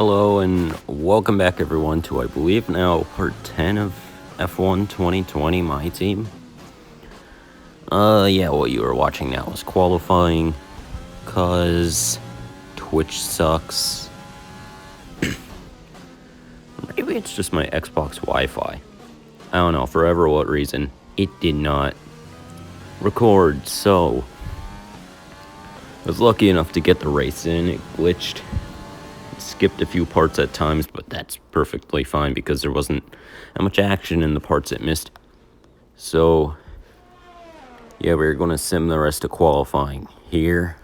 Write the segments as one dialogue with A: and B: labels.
A: Hello and welcome back everyone to I believe now part 10 of F1 2020 my team. What you were watching now was qualifying, cause Twitch sucks. Maybe it's just my Xbox Wi-Fi. I don't know, for what reason, it did not record, so I was lucky enough to get the race in. It glitched. Skipped a few parts at times, but that's perfectly fine because there wasn't that much action in the parts it missed. So, yeah, we're going to sim the rest of qualifying here.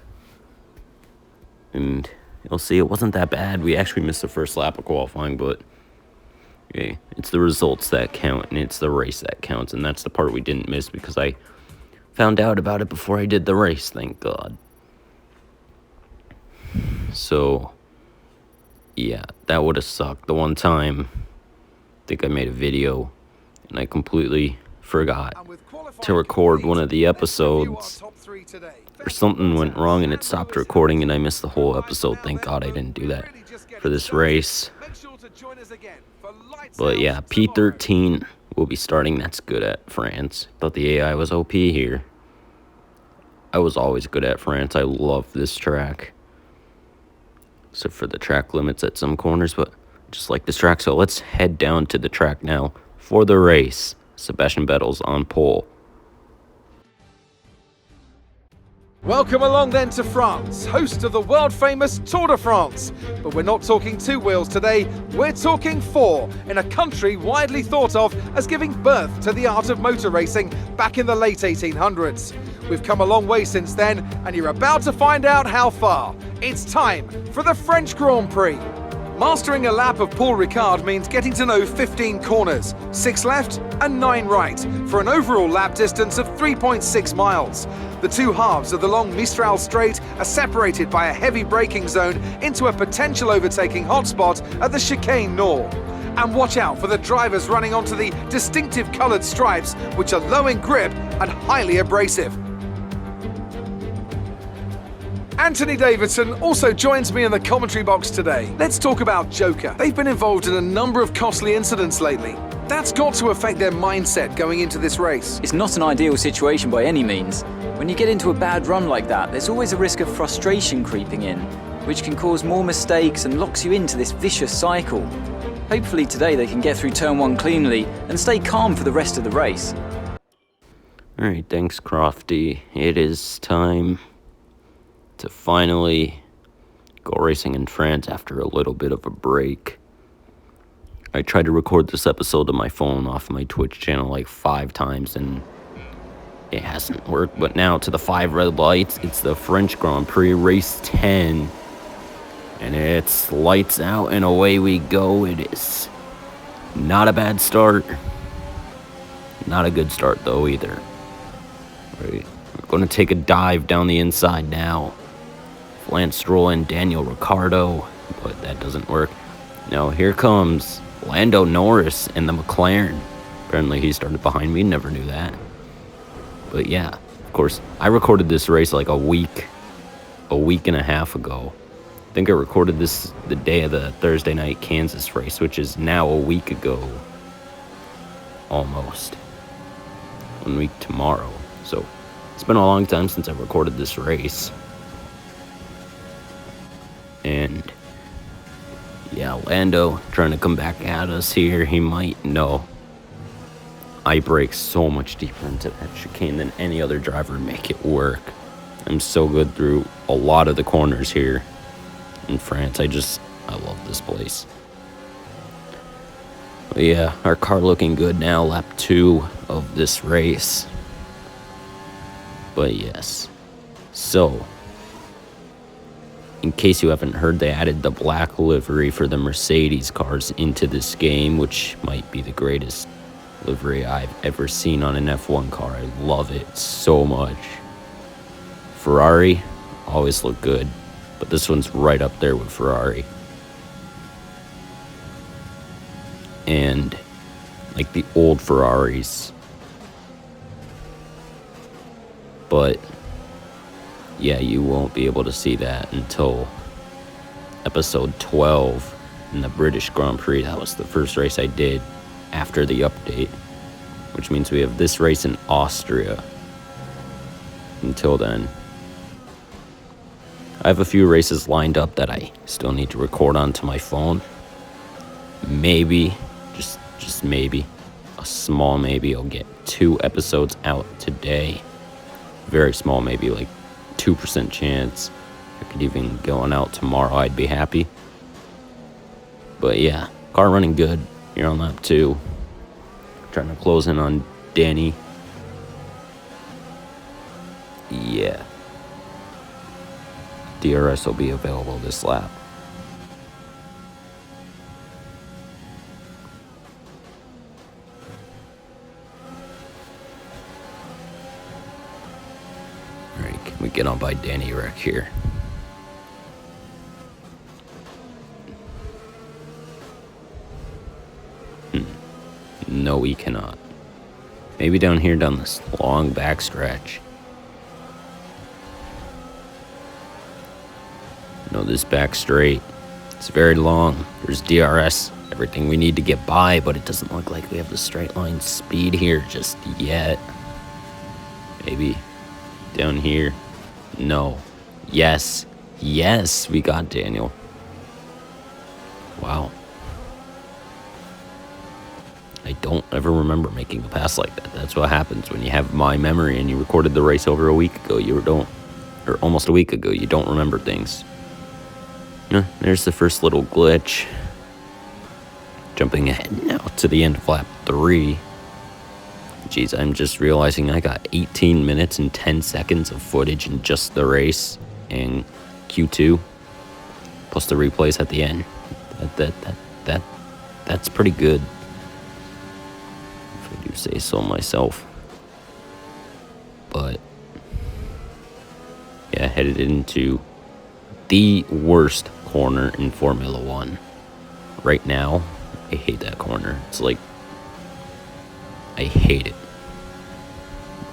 A: And you'll see it wasn't that bad. We actually missed the first lap of qualifying, but okay, it's the results that count, and it's the race that counts, and that's the part we didn't miss because I found out about it before I did the race, thank God. So, yeah, that would have sucked. The one time, I think I made a video, and I completely forgot to record one of the episodes, or something went wrong and it stopped recording and I missed the whole episode. Thank God I didn't do that for this race. But yeah, P13 will be starting. That's good at France. Thought the AI was OP here. I was always good at France. I love this track. Except for the track limits at some corners, but just like this track. So let's head down to the track now for the race. Sebastian Vettel's on pole.
B: Welcome along then to France, host of the world-famous Tour de France. But we're not talking two wheels today, we're talking four, in a country widely thought of as giving birth to the art of motor racing back in the late 1800s. We've come a long way since then, and you're about to find out how far. It's time for the French Grand Prix. Mastering a lap of Paul Ricard means getting to know 15 corners, 6 left and 9 right, for an overall lap distance of 3.6 miles. The two halves of the long Mistral Straight are separated by a heavy braking zone into a potential overtaking hotspot at the Chicane Nord. And watch out for the drivers running onto the distinctive coloured stripes, which are low in grip and highly abrasive. Anthony Davidson also joins me in the commentary box today. Let's talk about Joker. They've been involved in a number of costly incidents lately. That's got to affect their mindset going into this race.
C: It's not an ideal situation by any means. When you get into a bad run like that, there's always a risk of frustration creeping in, which can cause more mistakes and locks you into this vicious cycle. Hopefully today they can get through turn 1 cleanly and stay calm for the rest of the race.
A: Alright, thanks Crofty. It is time to finally go racing in France after a little bit of a break. I tried to record this episode on my phone off my Twitch channel like 5 times and it hasn't worked. But now to the 5 red lights, it's the French Grand Prix race 10. And it's lights out and away we go. It is not a bad start. Not a good start though either. Right. We're going to take a dive down the inside now. Lance Stroll and Daniel Ricciardo, but that doesn't work. Now here comes Lando Norris and the McLaren. Apparently he started behind me, never knew that. But yeah, of course, I recorded this race like a week and a half ago. I think I recorded this the day of the Thursday night Kansas race, which is now a week ago. Almost. 1 week tomorrow. So it's been a long time since I recorded this race. And yeah, Lando trying to come back at us here. He might know. I brake so much deeper into that chicane than any other driver and make it work. I'm so good through a lot of the corners here in France. I love this place. But yeah, our car looking good now. Lap 2 of this race. But yes. So, in case you haven't heard, they added the black livery for the Mercedes cars into this game, which might be the greatest livery I've ever seen on an F1 car. I love it so much. Ferrari always look good, but this one's right up there with Ferrari. And like the old Ferraris. But yeah, you won't be able to see that until episode 12 in the British Grand Prix. That was the first race I did after the update, which means we have this race in Austria until then. I have a few races lined up that I still need to record onto my phone. Maybe, just maybe, a small maybe, I'll get 2 episodes out today. Very small, maybe like 2% chance. If I could even go on out tomorrow, I'd be happy. But yeah, car running good here on lap 2. Trying to close in on Danny. Yeah. DRS will be available this lap. Alright, can we get on by Danny Wreck here? No, we cannot. Maybe down here, down this long backstretch. No, this back straight. It's very long. There's DRS, everything we need to get by, but it doesn't look like we have the straight line speed here just yet. Maybe down here. No. Yes. Yes, we got Daniel. Wow. I don't ever remember making a pass like that. That's what happens when you have my memory and you recorded the race over a week ago. Or almost a week ago, you don't remember things. There's the first little glitch. Jumping ahead now to the end of lap 3. Jeez, I'm just realizing I got 18 minutes and 10 seconds of footage in just the race and Q2, plus the replays at the end. That's pretty good, if I do say so myself. But yeah, headed into the worst corner in Formula 1 right now. I hate that corner. It's like, I hate it.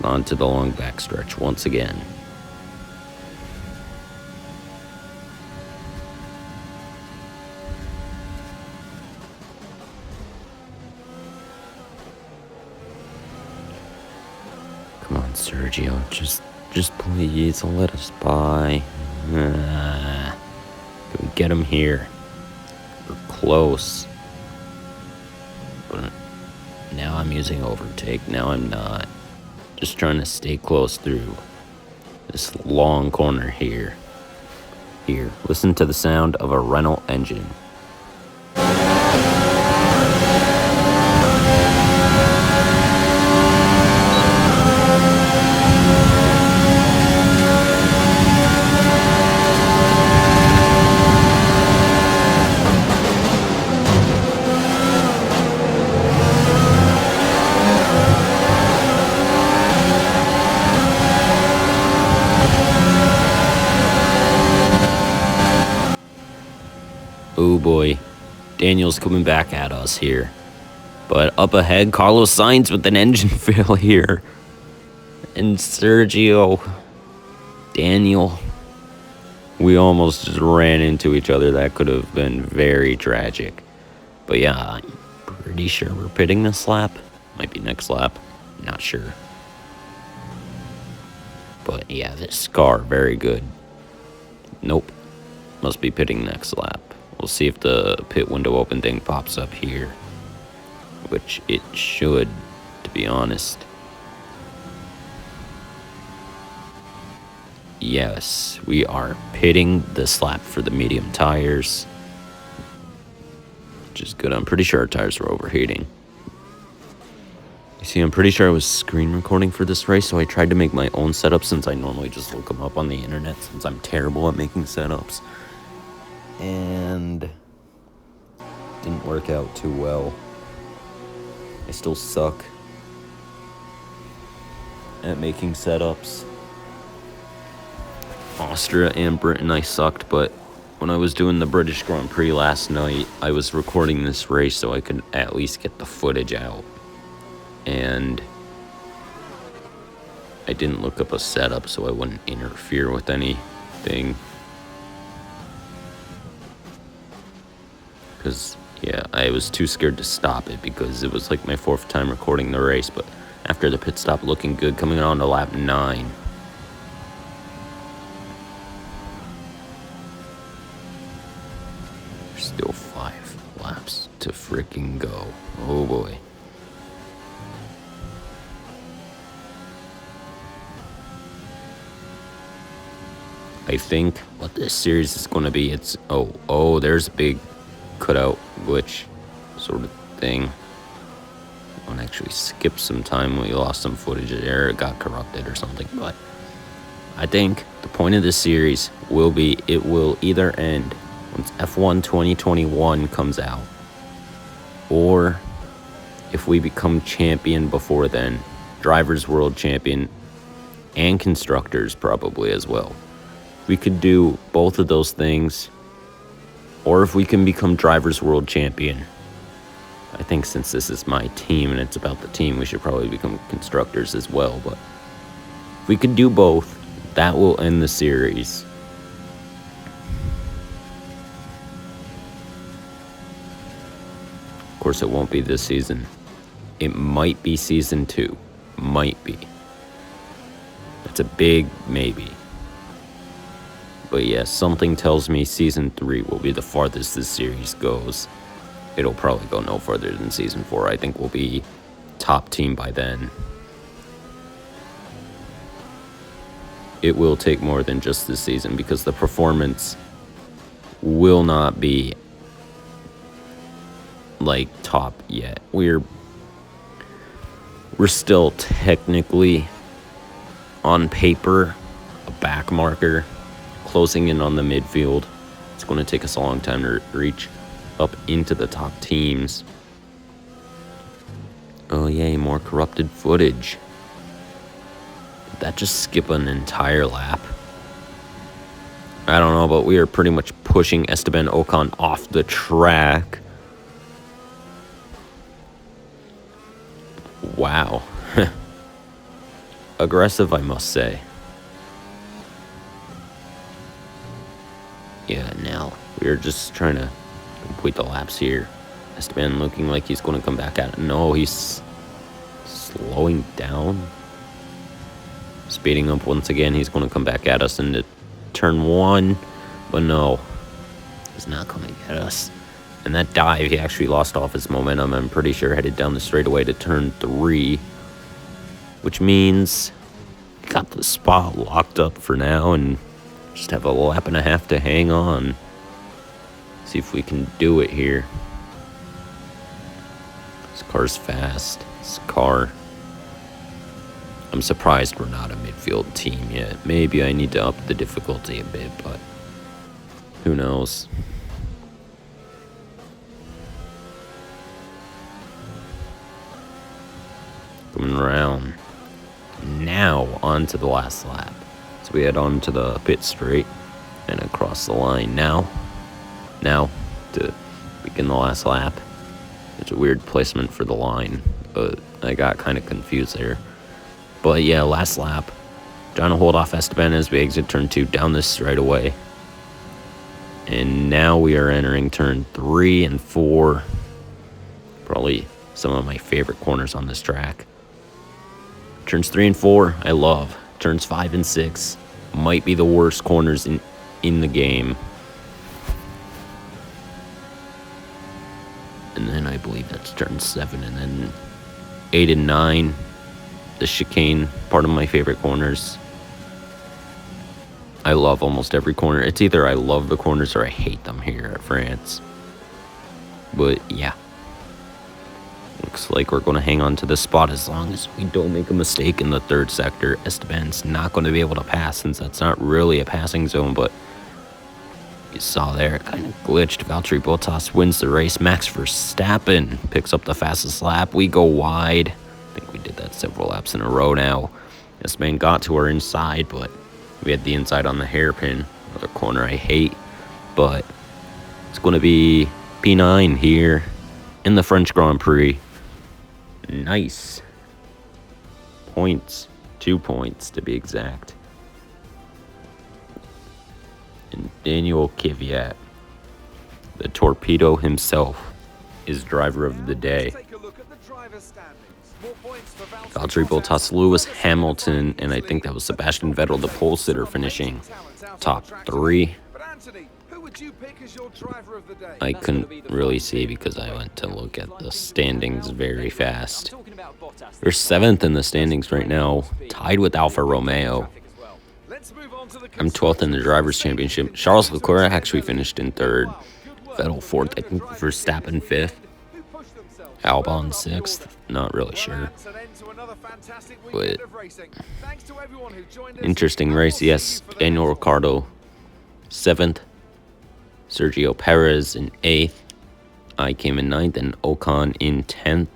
A: On to the long backstretch once again. Come on, Sergio, just please let us by. Can we get him here? We're close. But now I'm using overtake. Now I'm not. Just trying to stay close through this long corner here. Here, listen to the sound of a Renault engine. Oh boy, Daniel's coming back at us here. But up ahead, Carlos Sainz with an engine failure. And Sergio, Daniel, we almost just ran into each other. That could have been very tragic. But yeah, I'm pretty sure we're pitting this lap. Might be next lap, not sure. But yeah, this car, very good. Nope, must be pitting next lap. We'll see if the pit window open thing pops up here, which it should, to be honest. Yes, we are pitting this lap for the medium tires, which is good. I'm pretty sure our tires were overheating. You see, I'm pretty sure I was screen recording for this race, so I tried to make my own setup since I normally just look them up on the internet since I'm terrible at making setups. And didn't work out too well. I still suck at making setups. Austria and Britain I sucked, but when I was doing the British Grand Prix last night, I was recording this race so I could at least get the footage out. And I didn't look up a setup so I wouldn't interfere with anything. Because, yeah, I was too scared to stop it because it was like my 4th time recording the race. But after the pit stop, looking good, coming on to lap 9. There's still 5 laps to freaking go. Oh boy. I think what this series is going to be, it's, there's a big cutout glitch sort of thing. I'll actually skip some time. We lost some footage there. It got corrupted or something. But I think the point of this series will be, it will either end once F1 2021 comes out, or if we become champion before then, Drivers World Champion and Constructors probably as well. We could do both of those things, or if we can become Drivers World Champion. I think since this is my team and it's about the team, we should probably become Constructors as well. But if we could do both, that will end the series. Of course, it won't be this season. It might be season 2. Might be. It's a big maybe. But yeah, something tells me season 3 will be the farthest this series goes. It'll probably go no further than season 4. I think we'll be top team by then. It will take more than just this season because the performance will not be like top yet. We're still technically on paper a back marker, closing in on the midfield. It's going to take us a long time to reach up into the top teams. Oh yay, more corrupted footage. Did that just skip an entire lap? I don't know, but we are pretty much pushing Esteban Ocon off the track. Wow. Aggressive, I must say. Yeah, now we're just trying to complete the laps here. Esteban looking like he's going to come back at it. No, he's slowing down. Speeding up once again. He's going to come back at us into turn 1. But no, he's not going to get us. And that dive, he actually lost off his momentum. I'm pretty sure headed down the straightaway to turn 3. Which means he got the spot locked up for now and just have a lap and a half to hang on. See if we can do it here. This car's fast. This car. I'm surprised we're not a midfield team yet. Maybe I need to up the difficulty a bit, but who knows. Coming around. Now on to the last lap. So we head on to the pit straight and across the line now to begin the last lap. It's a weird placement for the line, but I got kind of confused there. But yeah, last lap. Trying to hold off Esteban as we exit turn 2 down this straightaway. And now we are entering turn 3 and 4. Probably some of my favorite corners on this track. Turns 3 and 4, I love. Turns 5 and 6 might be the worst corners in the game. And then I believe that's turn 7, and then 8 and 9. The chicane, part of my favorite corners. I love almost every corner. It's either I love the corners or I hate them here at France. But yeah. Looks like we're going to hang on to this spot as long as we don't make a mistake in the 3rd sector. Esteban's not going to be able to pass since that's not really a passing zone, but you saw there, it kind of glitched. Valtteri Bottas wins the race. Max Verstappen picks up the fastest lap. We go wide. I think we did that several laps in a row now. Esteban got to our inside, but we had the inside on the hairpin. Another corner I hate, but it's going to be P9 here in the French Grand Prix. Nice. Points. 2 points to be exact. And Daniel Kvyat The torpedo himself is driver of the day.
B: Take a look at the driver's standings. More points for Valtteri
A: Valtteri Bottas, Lewis Hamilton, and I think that was Sebastian Vettel, the pole sitter, finishing top 3.
B: But Anthony, who would you pick as your driver of the day?
A: I couldn't really see because I went to look at the standings very fast. They're 7th in the standings right now, tied with Alfa Romeo.
B: Let's move on to the
A: I'm 12th in the Drivers' Championship. Charles Leclerc actually finished in 3rd. Vettel 4th, I think Verstappen 5th. Albon 6th, not really sure. But interesting race, yes. Daniel Ricciardo 7th. Sergio Perez in 8th. I came in 9th and Ocon in 10th.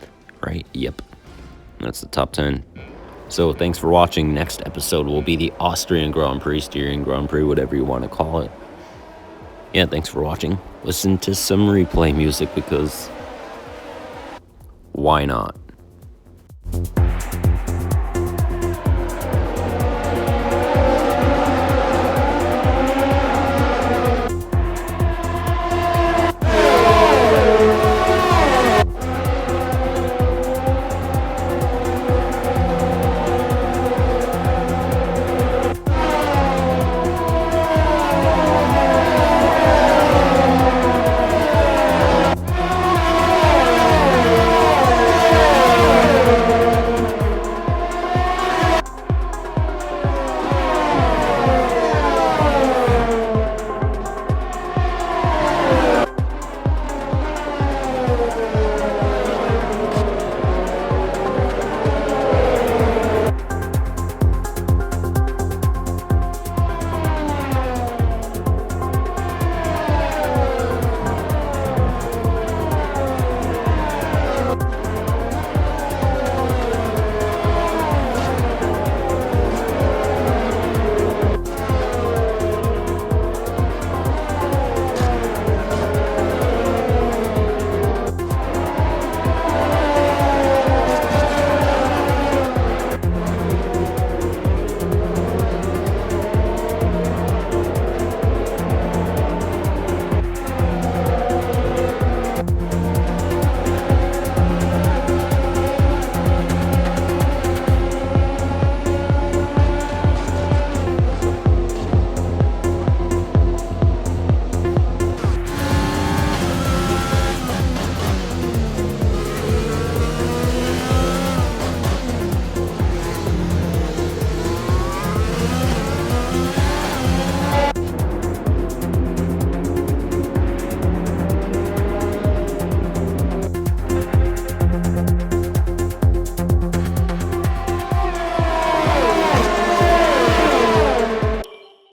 A: Right, yep. That's the top 10. So thanks for watching. Next episode will be the Austrian Grand Prix, Styrian Grand Prix, whatever you want to call it. Yeah, thanks for watching. Listen to some replay music because why not?